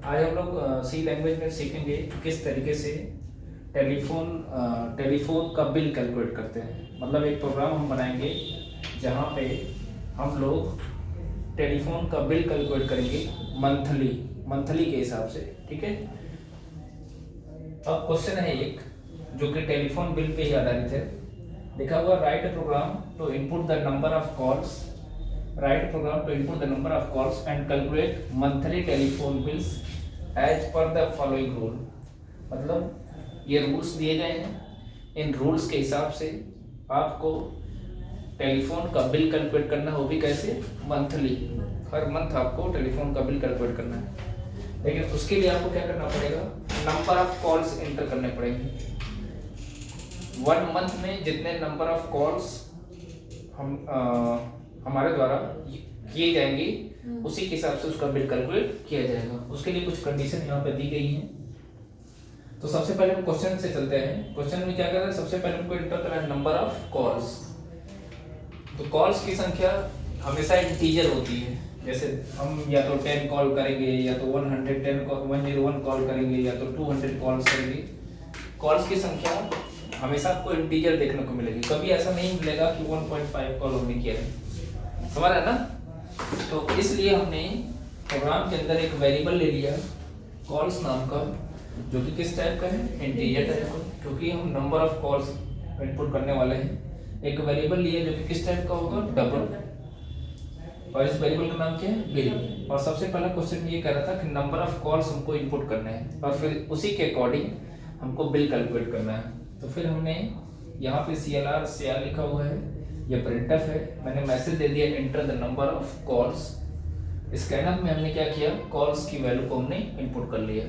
आज हम लोग सी लैंग्वेज में सीखेंगे कि किस तरीके से टेलीफोन का बिल कैलकुलेट करते हैं। मतलब एक प्रोग्राम हम बनाएंगे जहाँ पे हम लोग टेलीफोन का बिल कैलकुलेट करेंगे मंथली के हिसाब से। ठीक है। अब क्वेश्चन है एक जो कि टेलीफोन बिल पे ही आधारित है। लिखा हुआ write a program to input the number of calls and calculate monthly telephone bills as per the following rule. मतलब ये रूल्स दिए गए हैं, इन रूल्स के हिसाब से आपको टेलीफोन का बिल कैलकुलेट करना, वो भी कैसे, मंथली। हर मंथ आपको टेलीफोन का बिल कैलकुलेट करना है। लेकिन उसके लिए आपको क्या करना पड़ेगा, नंबर ऑफ कॉल्स एंटर करने पड़ेंगे। 1 मंथ में जितने नंबर ऑफ कॉल्स हमारे द्वारा किए जाएंगे उसी के हिसाब से उसका बिल कैलकुलेट किया जाएगा। उसके लिए कुछ कंडीशन यहाँ पे दी गई हैं। तो सबसे पहले हम क्वेश्चन से चलते हैं। क्वेश्चन में क्या कर रहे हैं, सबसे पहले हमको एंटर करना है नंबर ऑफ कॉल्स। तो कॉल्स की संख्या हमेशा इंटीजर होती है। जैसे हम या तो 10 कॉल करेंगे, या तो 101 कॉल करेंगे, या तो 200 कॉल्स करेंगे। कॉल्स की संख्या हमेशा आपको इंटीजर देखने को मिलेगी। कभी ऐसा नहीं मिलेगा कि 1.5 कॉल हमने किया है। समझ रहे ना। तो इसलिए हमने प्रोग्राम के अंदर एक वेरिएबल ले लिया कॉल्स नाम का, जो कि किस टाइप का है, इंटीजर टाइप का, क्योंकि हम नंबर ऑफ कॉल्स इनपुट करने वाले हैं। एक वेरिएबल लिया जो कि किस टाइप का होगा, डबल, और इस वेरिएबल का नाम क्या है, बिल। और सबसे पहला क्वेश्चन ये कह रहा था कि नंबर ऑफ कॉल्स हमको इनपुट करने हैं और फिर उसी के अकॉर्डिंग हमको बिल कैलकुलेट करना है। तो फिर हमने यहाँ पे CLR लिखा हुआ है, ये प्रिंटफ है। मैंने मैसेज दे दिया enter the number of calls. Scanner में हमने क्या किया, कॉल्स की वैल्यू को हमने इनपुट कर लिया।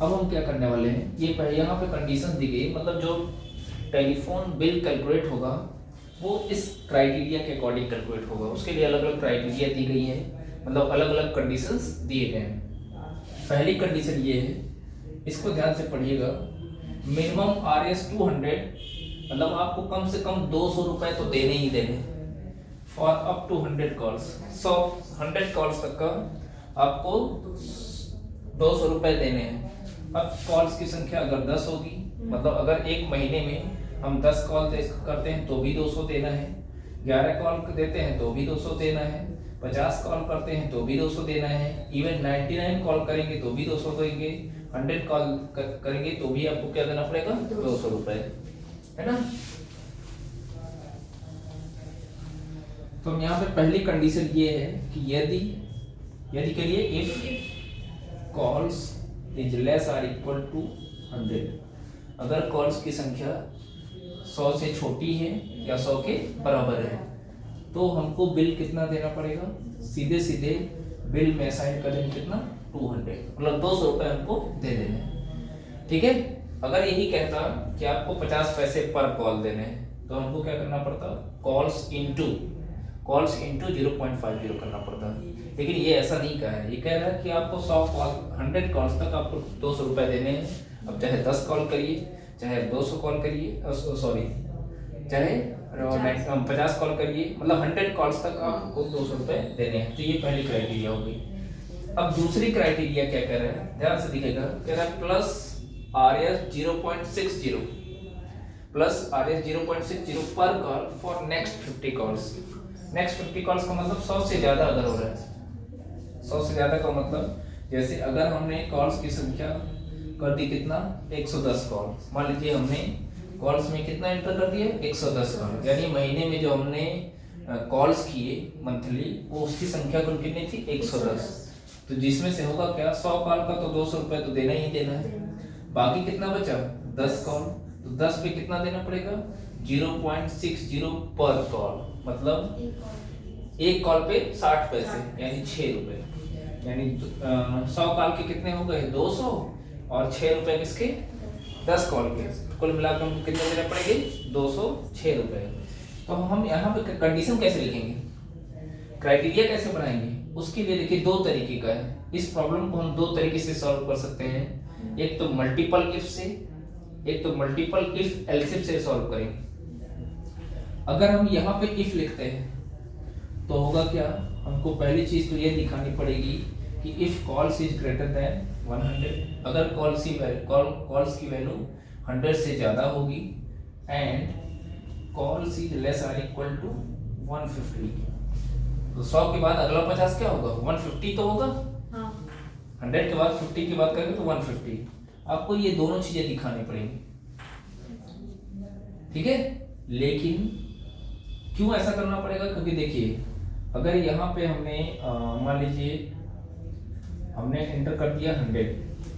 अब हम क्या करने वाले हैं, ये यहाँ पे कंडीशन दी गई, मतलब जो टेलीफोन बिल कैलकुलेट होगा वो इस क्राइटेरिया के अकॉर्डिंग कैलकुलेट होगा। उसके लिए अलग अलग क्राइटेरिया दी गई है, मतलब अलग अलग कंडीशंस दिए गए हैं। पहली कंडीशन ये है, इसको ध्यान से पढ़िएगा, मिनिमम RS 200, मतलब आपको कम से कम 200 रुपए तो देने ही देने for up to 100 calls. 100 calls तक का आपको 200 रुपए देने हैं। अब कॉल्स की संख्या अगर 10 होगी, मतलब अगर एक महीने में हम 10 कॉल करते हैं तो भी 200 देना है, 11 कॉल देते हैं तो भी 200 देना है, 50 कॉल करते हैं तो भी 200 देना है, इवन 99 कॉल करेंगे तो भी 200 देंगे, 100 कॉल करेंगे तो भी आपको क्या देना पड़ेगा, 200 रुपए, है ना। तो यहाँ पे पहली कंडीशन ये है कि यदि के लिए if calls is less or equal to 100, अगर कॉल्स की संख्या 100 से छोटी है या 100 के बराबर है तो हमको बिल कितना देना पड़ेगा, सीधे बिल में असाइन कर देंगे कितना, 200, मतलब 200 रुपए हमको दे देने। ठीक है। अगर यही कहता कि आपको 50 पैसे पर कॉल देने हैं तो हमको क्या करना पड़ता, कॉल्स इंटू 0.50 करना पड़ता। लेकिन ये ऐसा नहीं कहा है, ये कह रहा है कि आपको 100 कॉल्स तक आपको 200 रुपए देने हैं। अब चाहे 10 कॉल करिए, चाहे 200 कॉल करिए, चाहे 50 कॉल करिए, मतलब 100 कॉल्स तक आपको 200 रुपए देने हैं। तो ये पहली क्राइटेरिया होगी। अब दूसरी क्राइटेरिया क्या कह रहा है, ध्यान से दिखेगा, कह रहा है प्लस RS 0.60 पर call for next 50 calls. Next 50 calls का मतलब 100 से ज्यादा अगर हो रहा है, 100 से ज्यादा का मतलब जैसे अगर हमने कॉल्स की संख्या कर दी कितना, 110 कॉल, मान लीजिए हमने कॉल्स में कितना एंटर कर दिया, 110 कॉल, यानी महीने में जो हमने कॉल्स किए मंथली, वो उसकी संख्या कुल कितनी थी, 110। तो जिसमें से होगा क्या, 100 कॉल का तो 200 रुपए तो देना ही देना है। बाकी कितना बचा, 10 कॉल, तो 10 पे कितना देना पड़ेगा, 0.60 पर कॉल, मतलब एक कॉल पे 60 पैसे, यानी 6 रुपए। यानी 100 कॉल के कितने हो गए, 200, और 6 रुपए किसके, 10 कॉल के, कुल मिलाकर हमको कितने देने पड़ेंगे, 206 रुपए। तो हम यहाँ पे कंडीशन कैसे लिखेंगे, क्राइटेरिया कैसे बनाएंगे, उसके लिए देखिए 2 तरीके का है। इस प्रॉब्लम को हम 2 तरीके से सॉल्व कर सकते हैं। एक तो मल्टीपल इफ एल्सिफ से सॉल्व करेंगे। अगर हम यहाँ पे इफ लिखते हैं तो होगा क्या, हमको पहली चीज तो ये दिखानी पड़ेगी कि if calls is greater than 100, अगर कॉल्स की वैल्यू 100 से ज़्यादा होगी and calls is less or equal to 150, तो 100 के बाद अगला 50 क्या होगा? 150 तो होगा। 100 के बाद 50 की बात करेंगे तो 150। आपको ये दोनों चीजें दिखानी पड़ेंगी, ठीक है। लेकिन क्यों ऐसा करना पड़ेगा? क्योंकि देखिए अगर यहाँ पे हमने मान लीजिए हमने एंटर कर दिया 100,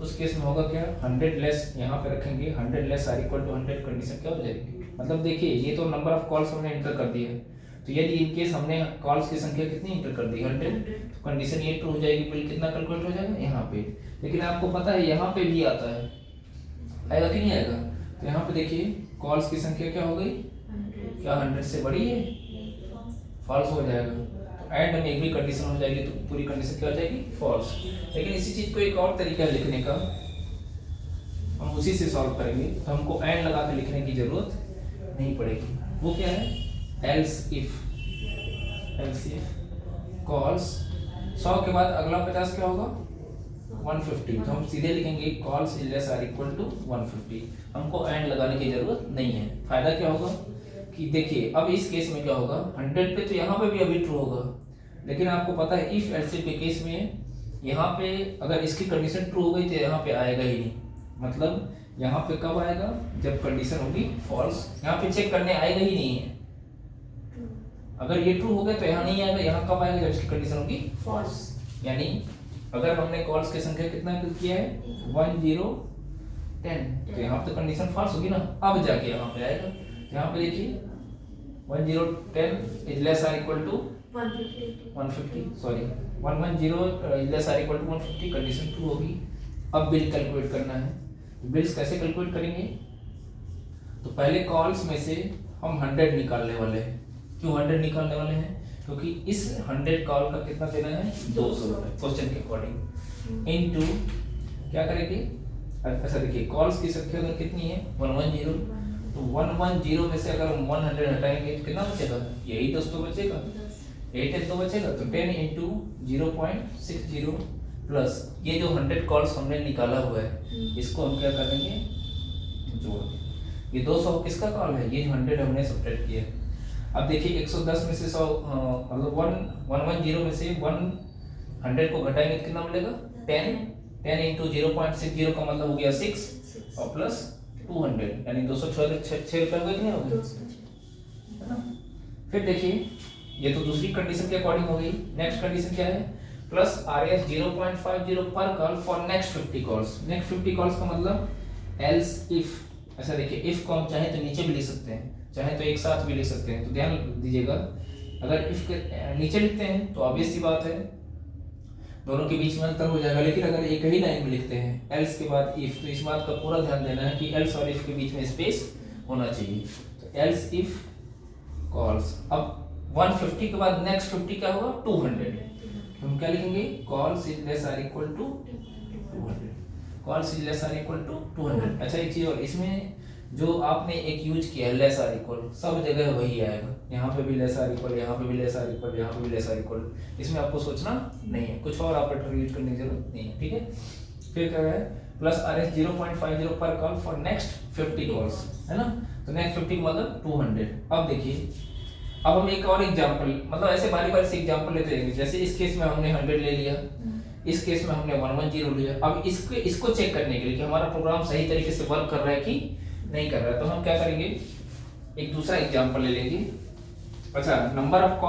उस केस में होगा क्या? 100 लेस यहाँ पे रखेंगे, 100 less or equal to 100 condition क्या हो जाएगी? मतलब देखिए ये तो नंबर ऑफ कॉल्स हमने एंटर कर दिया है, तो यदि इन केस हमने कॉल्स की संख्या कितनी एंटर कर दी? 100, तो कंडीशन ये ट्रू हो जाएगी। बिल कितना कैलकुलेट हो जाएगा? यहाँ पे। लेकिन आपको पता है यहाँ पे भी आता है, आएगा कि नहीं आएगा? तो यहाँ पे देखिए कॉल्स की संख्या क्या हो गई? क्या 100 से बड़ी है? फॉल्स हो जाएगा। तो एंड में एक भी कंडीशन हो जाएगी तो पूरी कंडीशन क्या हो जाएगी? फॉल्स। लेकिन इसी चीज को एक और तरीका है लिखने का, हम उसी से सॉल्व करेंगे, तो हमको एंड लगा के लिखने की जरूरत नहीं पड़ेगी। वो क्या है? एल्स इफ कॉल्स 100 के बाद अगला 50 क्या होगा? 150, तो हम सीधे लिखेंगे calls is less or equal to 150। हमको एंड लगाने की जरूरत नहीं है। फायदा क्या होगा कि देखिए अब इस केस में क्या होगा? 100 पे तो यहाँ पे भी अभी ट्रू होगा, लेकिन आपको पता है इफ एल्स इफ के केस में यहाँ पे अगर इसकी कंडीशन ट्रू हो गई तो यहाँ पे आएगा ही नहीं। मतलब यहाँ पे कब आएगा? जब कंडीशन होगी फॉल्स। यहाँ पे चेक करने आएगा ही नहीं है। अगर ये ट्रू हो गया तो यहाँ नहीं आएगा। यहाँ कब आएगा? जब इसकी कंडीशन होगी फॉल्स। यानी अगर हमने कॉल्स की संख्या कितना किया है? 1 0 10, तो यहाँ पे कंडीशन फॉल्स होगी ना, अब जाके यहाँ पे आएगा। यहाँ पे देखिए 1 0 10 is less or equal to 150, sorry 110 is less or equal to 150, condition true होगी। अब बिल कैलकुलेट करना है। बिल्स कैसे कैलकुलेट करेंगे? तो पहले कॉल्स में से हम 100 निकालने वाले हैं। क्यों 100 निकालने वाले हैं? क्योंकि इस 100 कॉल का कितना देना है? 200 रुपए क्वेश्चन के अकॉर्डिंग। इनटू क्या करेंगे? अच्छा देखिए कॉल्स की संख्या अगर कितनी है? 110, तो 110 में से अगर हम 100 हटाएंगे तो कितना बचेगा? यही 10 तो बचेगा, 8 तो बचेगा। तो 10 इंटू 0.60 प्लस ये जो 100 कॉल्स हमने निकाला हुआ है इसको हम क्या करेंगे? जोड़ देंगे। ये 200 किसका कॉल है? ये 100 हमने सब्ट्रैक्ट किया। अब देखिए 110 में से 100 मतलब 110 में से 100 को घटाएंगे तो कितना मिलेगा? 10 इंटू 0.60 का मतलब हो गया 6 और प्लस 200 यानी 206 रुपए हो गए कि नहीं हो गए? फिर देखिए ये तो दूसरी कंडीशन के अकॉर्डिंग हो गई। नेक्स्ट कंडीशन क्या है? प्लस RS 0.50 पर call for next 50 calls. Next 50 calls का मतलब एल्स इफ। अच्छा देखिए इफ को हम चाहे तो नीचे भी लिख सकते हैं, चाहे तो एक साथ भी लिख सकते हैं, तो ध्यान दीजिएगा। अगर इफ के नीचे लिखते हैं तो ऑब्वियस सी बात है दोनों के बीच में अंतर हो जाएगा। लेकिन अगर एक ही लाइन में लिखते हैं एल्स के बाद इफ, तो इस बात का पूरा ध्यान देना है कि एल्स और इफ के बीच में स्पेस होना चाहिए। तो एल्स इफ कॉल्स, अब 150 के बाद नेक्स्ट 50 क्या होगा? 200, हम क्या लिखेंगे? Calls is less or equal to 200। Calls is less or equal to 200। अच्छा एक चीज और, इसमें जो आपने एक यूज किया है लेस आर इक्वल, सब जगह वही आएगा। यहाँ पे भी लेस आर इक्वल, यहाँ पे भी लेस आर इक्वल, यहाँ पे भी लेस आर इक्वल। इसमें आपको सोचना नहीं है, कुछ और ऑपरेटर यूज करने की जरूरत नहीं है, ठीक है। फिर क्या है? प्लस RS 0.50 पर कॉल फॉर नेक्स्ट 50 कॉल्स, है ना। तो नेक्स्ट 50 का मतलब 200। अब देखिए अब हम एक और एग्जांपल, मतलब ऐसे बारी बारी से एग्जांपल लेते रहेंगे। जैसे इस केस में हमने 100 ले लिया, इस केस में हमने 110 लिया। अब इसको चेक करने के लिए कि हमारा प्रोग्राम सही तरीके से वर्क कर रहा है कि नहीं कर रहा है, तो हम क्या करेंगे? एक दूसरा एग्जांपल ले लेंगे। अच्छा नंबर ऑफ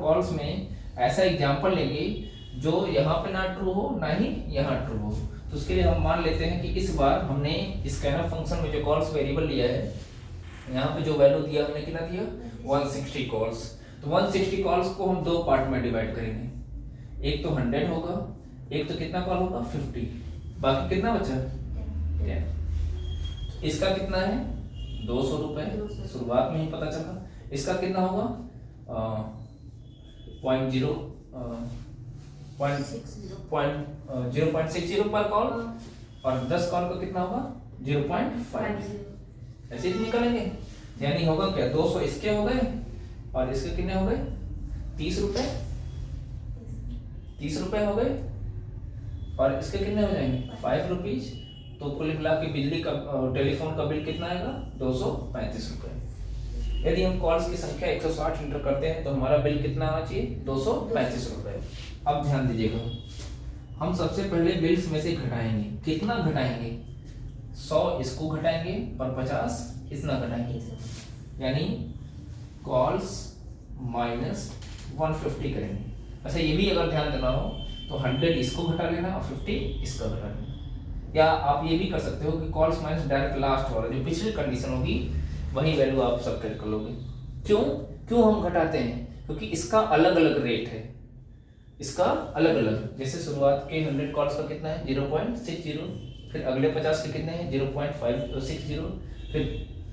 कॉल्स में ऐसा एग्जांपल लेंगे जो यहाँ पे ना ट्रू हो ना ही यहाँ ट्रू हो। तो उसके लिए हम मान लेते हैं कि इस बार हमने स्कैनर फंक्शन में जो कॉल्स वेरिएबल लिया है, यहाँ पे जो वैल्यू दिया हमने कितना दिया? 160 कॉल्स। तो 160 कॉल्स को हम दो पार्ट में डिवाइड करेंगे। एक तो 100 होगा, एक तो कितना कॉल होगा? 50। बाकी कितना बचा? 10। इसका कितना है? 200 रुपए, शुरुआत में ही पता चला। इसका कितना होगा? 0.60 पर कॉल, और 10 कॉल का कितना होगा? 0.5। ऐसे ही निकालेंगे। यानी होगा क्या? 200 इसके हो गए और इसके कितने हो गए? 30 रुपए। ₹30 हो गए और इसके कितने हो जाएंगे ₹5। तो कुल मिला के बिजली का टेलीफोन का बिल कितना आएगा ₹235। यदि हम कॉल्स की संख्या 160 इंटर करते हैं तो हमारा बिल कितना आना चाहिए ₹235। अब ध्यान दीजिएगा, हम सबसे पहले बिल्स में से घटाएंगे। कितना घटाएंगे? 100 इसको घटाएंगे और 50 इतना घटाएंगे, यानी कॉल्स माइनस 150 करेंगे। अच्छा, ये भी अगर ध्यान देना हो तो 100 इसको घटा लेना और 50 इसका घटा लेना। या आप ये भी कर सकते हो कि कॉल्स माइनस डायरेक्ट लास्ट वाला जो पिछली कंडीशन होगी वही वैल्यू आप सब्ट्रैक्ट कर लोगे। क्यों हम घटाते हैं? क्योंकि इसका अलग अलग रेट है, इसका अलग अलग। जैसे शुरुआत के 100 कॉल्स का कितना है 0.60, फिर अगले 50 के कितने हैं 0.560, फिर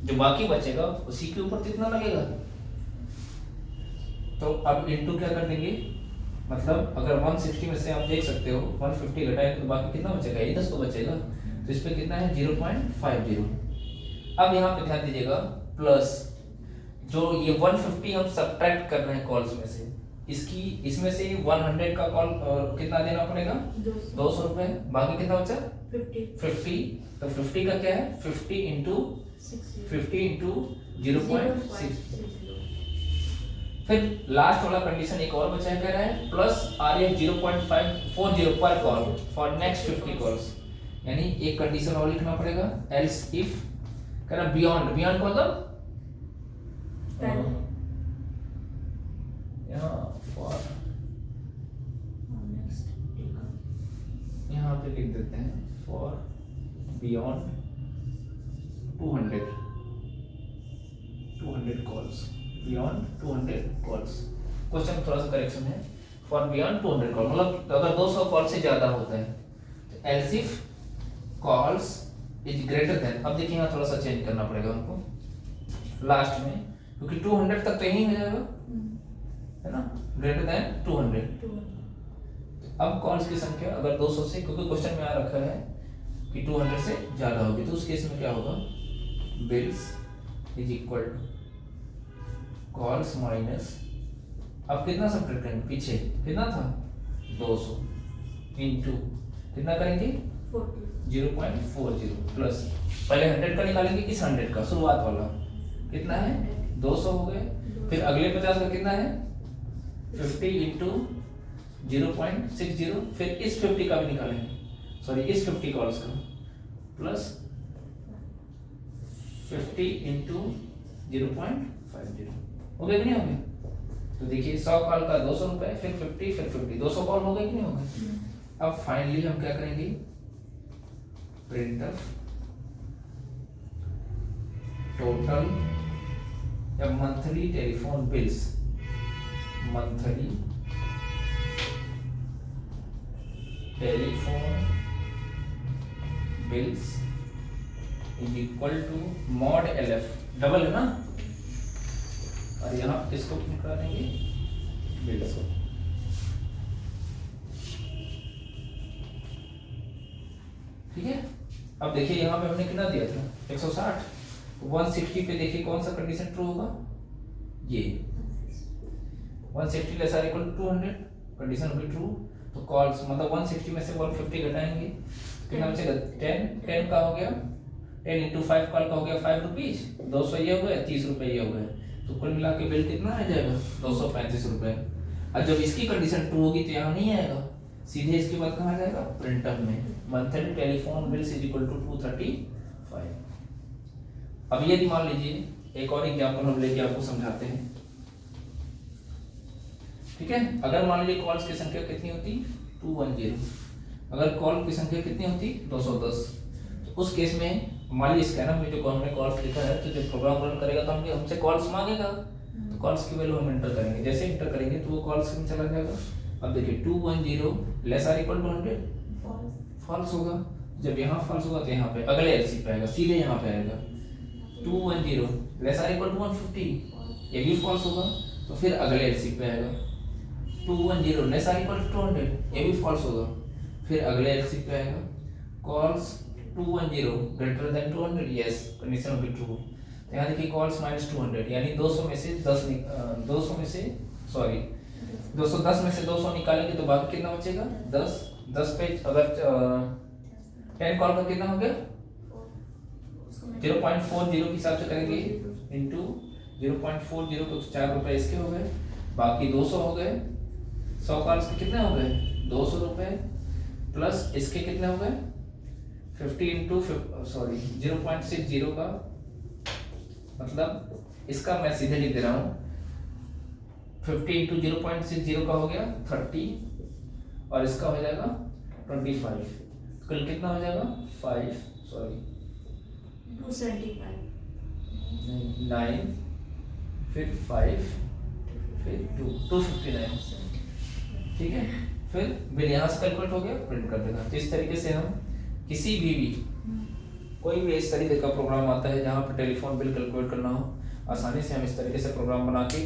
जो बाकी बचेगा उसी के ऊपर कितना लगेगा। तो अब इनटू क्या कर देंगे, मतलब अगर 160 में से आप देख सकते हो 150 घटाएंगे तो बाकी कितना बचेगा, ये 10 तो बचेगा। तो इस पे कितना है 0.50। अब यहाँ पे ध्यान दीजिएगा, प्लस जो ये 150 हम सब्ट्रैक्ट कर रहे हैं कॉल्स में से, इसमें से 100 का कॉल कितना देना पड़ेगा 200 रुपए। बाकी कितना बचा 50। तो 50 का क्या है 50 इंटू 0.6। फिर लास्ट वाला कंडीशन एक और बचा है, कह रहा है प्लस RF 0.540 पर कॉल फॉर नेक्स्ट 50 कॉल्स। यानी एक कंडीशन और लिखना पड़ेगा, एल्स इफ कह रहा बियॉन्ड का मतलब यहाँ पे लिख देते हैं for beyond 200 calls, beyond 200 calls. Question थोड़ा सा करेक्शन है, फॉर बियॉन्ड 200 कॉल मतलब अगर 200 कॉल से ज्यादा होता है तो else if calls is greater then. अब देखिए यहाँ थोड़ा सा चेंज करना पड़ेगा हमको लास्ट में, क्योंकि 200 तक तो यही हो जाएगा है ना, ग्रेटर देन 200। अब कॉल्स की संख्या अगर 200 से, क्योंकि क्वेश्चन में आ रखा है कि 200 से ज्यादा होगी, तो उस केस में क्या होगा, bills is equal to calls minus, अब कितना सब्ट्रैक्ट करेंगे, पीछे कितना था 200 इंटू कितना करेंगे 0.40 प्लस पहले 100 का निकालेंगे, इस 100 का शुरुआत वाला कितना है 200 हो गए। फिर अगले 50 का कितना है 50 इंटू 0.60, फिर इस 50 का भी निकालेंगे, सॉरी इस 50 कॉल्स का प्लस 50 इंटू 0.50 हो गया कि नहीं हो गया। तो देखिए 100 कॉल का 200 रुपए, फिर 50 फिर 50, 200 कॉल हो गए कि नहीं हो गए। अब फाइनली हम क्या करेंगे, प्रिंटर टोटल या monthly telephone bills, monthly telephone bills is equal to mod LF, double है ना, और यहाँ किसको निकालेंगे बिल्स को। ठीक है, अब देखिए यहाँ पे हमने कितना दिया था 160, तो 160 पे देखिए कौन सा कंडीशन ट्रू होगा, ये 160 less or equal to 200 condition होगी ट्रू। तो कॉल्स मतलब 160 में से 150 घटाएंगे कितना बचेगा 10 का हो गया, 10 इंटू 5 कॉल का हो गया 5 रुपीज, 200 ये हो गया, 30 रुपए ये हो गए, तो कुल मिला के बिल कितना आ जाएगा 235 रुपए। और जब इसकी कंडीशन ट्रू होगी तो यहाँ नहीं आएगा, सीधे इसके बाद कहाँ जाएगा प्रिंटर में, monthly telephone bills is equal to 235। अब यदि मान लीजिए एक और एग्जांपल हम लेके आपको समझाते हैं। ठीक है, अगर मान लीजिए कॉल्स की संख्या कितनी होती 210, अगर कॉल की संख्या कितनी होती 210, तो उस केस में मान लीजिए स्कैनर में जो हमने कॉल्स लिखा है, तो जब प्रोग्राम रन करेगा तो हमसे कॉल्स मांगेगा, तो कॉल्स की वैल्यू हम एंटर करेंगे, जैसे एंटर करेंगे तो वो कॉल्स में चला जाएगा। अब देखिए 210 less or equal to 100 false होगा, जब यहाँ फॉल्स होगा तो यहाँ पे अगले एलसी पे आएगा, सीधे यहाँ पे आएगा 210 लेस आर इक्वल टू 150, ये भी फॉल्स होगा, तो फिर अगले एलसी पे आएगा 210 लेस आर इक्वल टू 200, ये भी फॉल्स होगा, फिर अगले एलसी पे आएगा calls 210 greater than 200, yes condition होगी ट्रू। तो यहाँ देखिए कॉल्स माइनस 200 यानी 200 में से 10 200 में से सॉरी 210 में से 200 निकालेंगे तो बाकी कितना बचेगा 10। 10 पे अगर 10 कॉल का कितना हो गया 0.40 के हिसाब से करेंगे इंटू 0.40 तो 4 रुपए इसके हो गए, बाकी 200 हो गए। 100 कॉल्स के कितने हो गए 200 रुपए, प्लस इसके कितने हो गए 50 इंटू 0.60 का, मतलब इसका मैं सीधे लिख दे रहा हूँ 50 इंटू 0.60 का हो गया 30 और इसका हो जाएगा 25, कल कितना हो जाएगा 9 फिर 5 फिर 259, ठीक है। फिर बिल यहाँ से कैलकुलेट हो गया, प्रिंट कर देगा। तो इस तरीके से हम किसी भी कोई भी इस तरीके का प्रोग्राम आता है जहाँ पर टेलीफोन बिल कैलकुलेट करना हो, आसानी से हम इस तरीके से प्रोग्राम बना के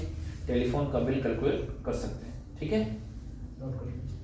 टेलीफोन का बिल कैलकुलेट कर सकते हैं, ठीक है। नोट कर लीजिए।